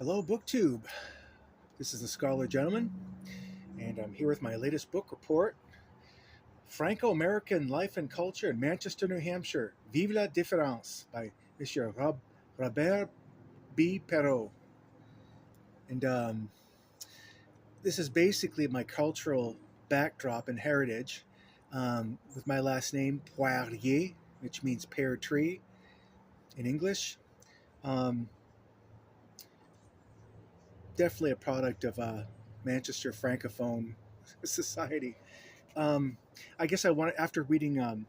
Hello, BookTube. This is the Scholar Gentleman, and I'm here with my latest book report, Franco-American Life and Culture in Manchester, New Hampshire, Vive la Différence by Monsieur Robert B. Perreault. And this is basically my cultural backdrop and heritage, with my last name, Poirier, which means pear tree in English. Definitely a product of Manchester Francophone society. I guess I wanted, after reading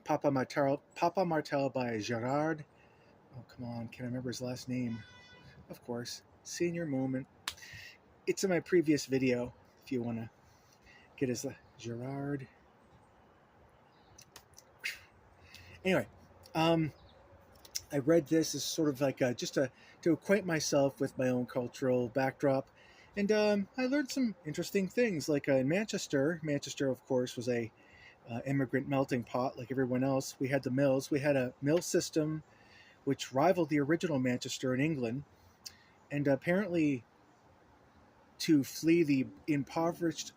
Papa Martel by Gerard. Oh, come on, can I remember his last name? Of course, Senior Moment. It's in my previous video if you want to get his Gerard. Anyway, I read this as sort of like just to acquaint myself with my own cultural backdrop. And I learned some interesting things, like in Manchester. Manchester, of course, was a immigrant melting pot like everyone else. We had the mills. We had a mill system which rivaled the original Manchester in England. And apparently, to flee the impoverished,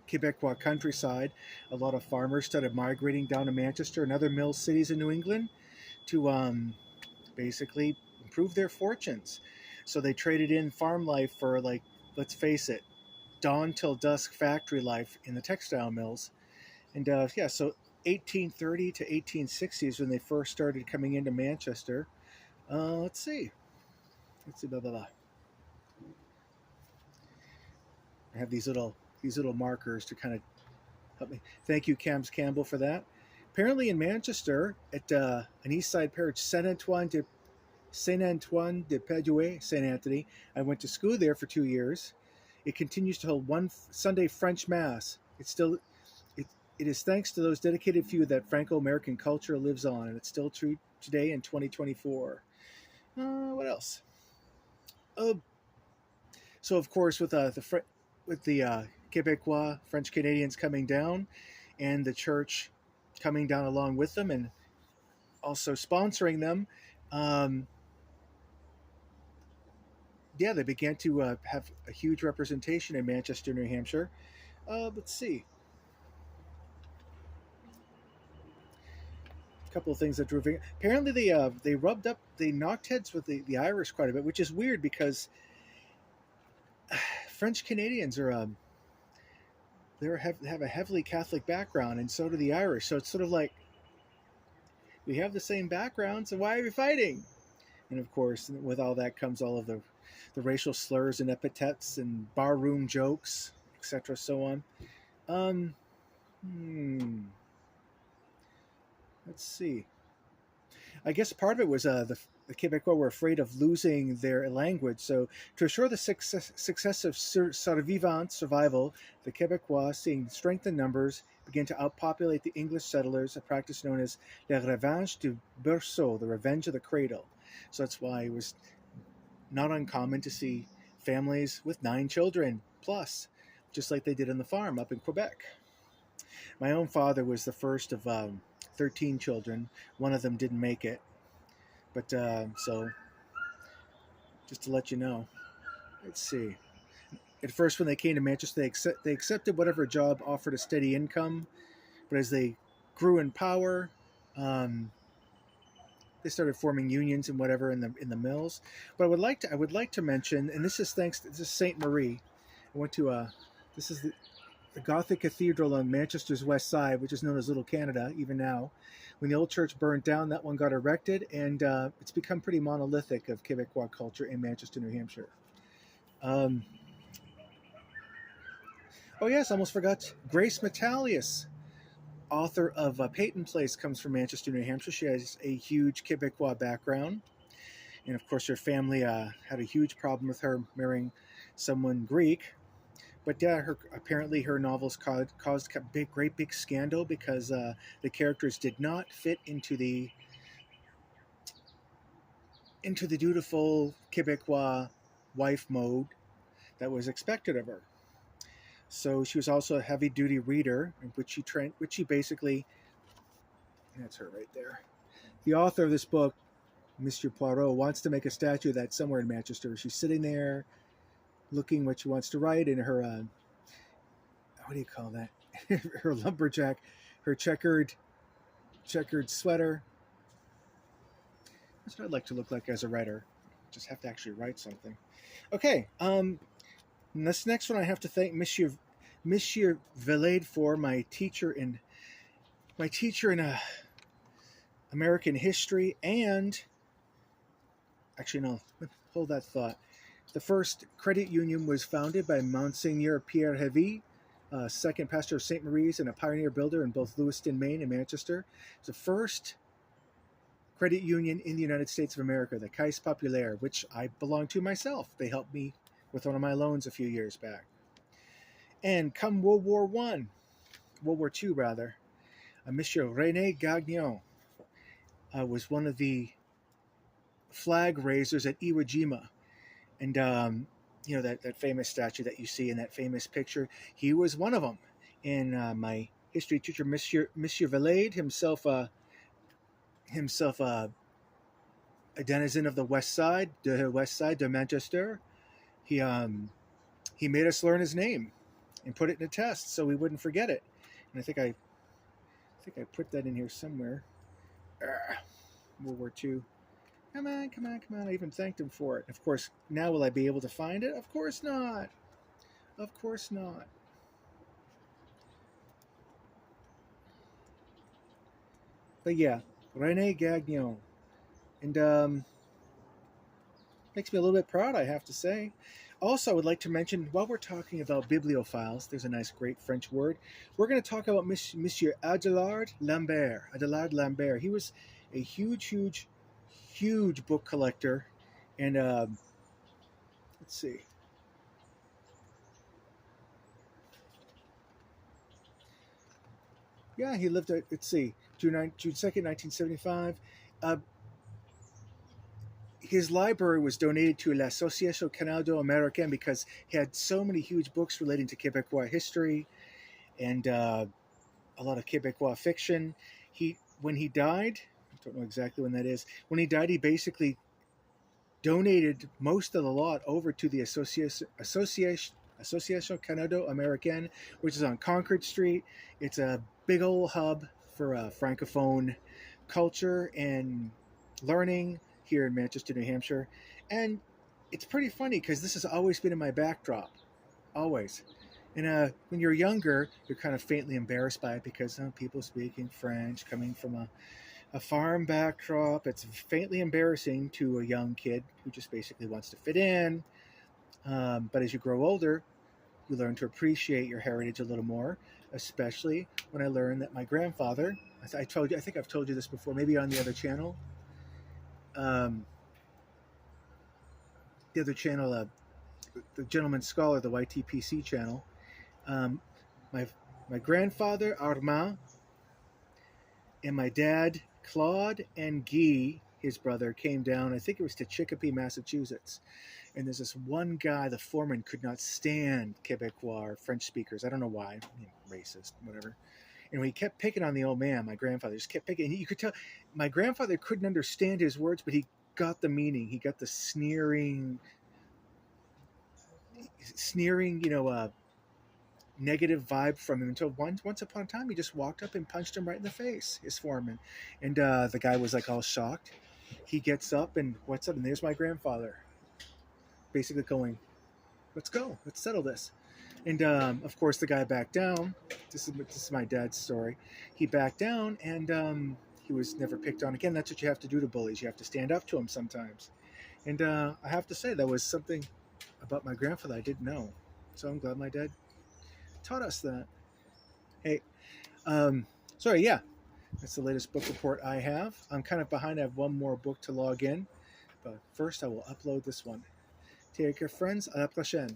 Quebecois countryside, a lot of farmers started migrating down to Manchester and other mill cities in New England to basically improve their fortunes. So they traded in farm life for, like, let's face it, dawn till dusk factory life in the textile mills. And so 1830 to 1860s when they first started coming into Manchester. Let's see, blah, blah, blah. I have these little markers to kind of help me. Thank you, Cams Campbell, for that. Apparently in Manchester, at an East Side parish, Saint Antoine de Padua, St. Anthony. I went to school there for 2 years. It continues to hold one Sunday French Mass. It is thanks to those dedicated few that Franco-American culture lives on, and it's still true today in 2024. What else? So of course, with the Quebecois, French Canadians coming down, and the church coming down along with them, and also sponsoring them, they began to have a huge representation in Manchester, New Hampshire. Let's see. A couple of things that drove. Apparently, they knocked heads with the Irish quite a bit, which is weird because French Canadians are have a heavily Catholic background, and so do the Irish. So it's sort of like, we have the same background, so why are we fighting? And of course, with all that comes all of the racial slurs and epithets and barroom jokes, etc., so on. Let's see. I guess part of it was the Quebecois were afraid of losing their language. So to assure the success of survival, the Quebecois, seeing strength in numbers, began to outpopulate the English settlers, a practice known as la revanche du berceau, the revenge of the cradle. So that's why it was not uncommon to see families with 9 children plus, just like they did on the farm up in Quebec. My own father was the first of 13 children. One of them didn't make it. But so, just to let you know. Let's see. At first, when they came to Manchester, they accepted whatever job offered a steady income. But as they grew in power, they started forming unions and whatever in the mills. But I would like to mention, and this is Saint Marie. I went to this is the Gothic Cathedral on Manchester's west side, which is known as Little Canada even now. When the old church burned down, that one got erected, and it's become pretty monolithic of Quebecois culture in Manchester, New Hampshire. Oh yes, almost forgot. Grace Metalius, author of Peyton Place, comes from Manchester, New Hampshire. She has a huge Quebecois background. And of course, her family had a huge problem with her marrying someone Greek. But yeah, apparently her novels caused a great big scandal because the characters did not fit into the dutiful Quebecois wife mode that was expected of her. So she was also a heavy-duty reader, which she basically, that's her right there. The author of this book Monsieur Poirot wants to make a statue of that somewhere in Manchester. She's sitting there looking what she wants to write in her, what do you call that? Her lumberjack, her checkered sweater. That's what I'd like to look like as a writer. Just have to actually write something. Okay. This next one I have to thank Monsieur Villade for, my teacher in American history, and actually no, hold that thought. The first credit union was founded by Monseigneur Pierre Heavy, second pastor of St. Marie's and a pioneer builder in both Lewiston, Maine and Manchester. It's the first credit union in the United States of America, the Caisse Populaire, which I belong to myself. They helped me with one of my loans a few years back. And come World War II rather, Monsieur René Gagnon was one of the flag raisers at Iwo Jima. And, that famous statue that you see in that famous picture, he was one of them. And my history teacher, Monsieur Villade, himself a denizen of the West Side de Manchester, he made us learn his name and put it in a test so we wouldn't forget it. And I think I put that in here somewhere. World War II. Come on. I even thanked him for it. Of course, now will I be able to find it? Of course not. But yeah, René Gagnon. And makes me a little bit proud, I have to say. Also, I would like to mention, while we're talking about bibliophiles, there's a nice, great French word. We're going to talk about Monsieur Adélard Lambert. He was a huge book collector. And let's see. Yeah, he lived at, June 2nd, 1975. His library was donated to l'Association Canado-Americaine because he had so many huge books relating to Quebecois history and a lot of Quebecois fiction. When he died, I don't know exactly when that is, when he died, he basically donated most of the lot over to the Association Canado-Americaine, which is on Concord Street. It's a big old hub for Francophone culture and learning here in Manchester, New Hampshire. And it's pretty funny because this has always been in my backdrop. Always. And when you're younger, you're kind of faintly embarrassed by it because people speaking French, coming from a farm backdrop, it's faintly embarrassing to a young kid who just basically wants to fit in. But as you grow older, you learn to appreciate your heritage a little more, especially when I learned that my grandfather, I think I've told you this before, maybe on the other channel, the Gentleman Scholar, the YTPC channel. My grandfather Armand and my dad Claude and Guy, his brother, came down. I think it was to Chicopee, Massachusetts. And there's this one guy, the foreman, could not stand Quebecois or French speakers. I don't know why, racist, whatever. And he kept picking on the old man, my grandfather, just kept picking. And you could tell my grandfather couldn't understand his words, but he got the meaning. He got the sneering, negative vibe from him until once upon a time he just walked up and punched him right in the face, his foreman. And the guy was like all shocked. He gets up and what's up? And there's my grandfather basically going, let's go, let's settle this. And of course the guy backed down. This is my dad's story. He backed down and he was never picked on again. That's what you have to do to bullies. You have to stand up to them sometimes. And I have to say that was something about my grandfather I didn't know. So I'm glad my dad taught us that. Hey, sorry, yeah, that's the latest book report I have. I'm kind of behind. I have one more book to log in, but first I will upload this one. Take care, friends. À la prochaine.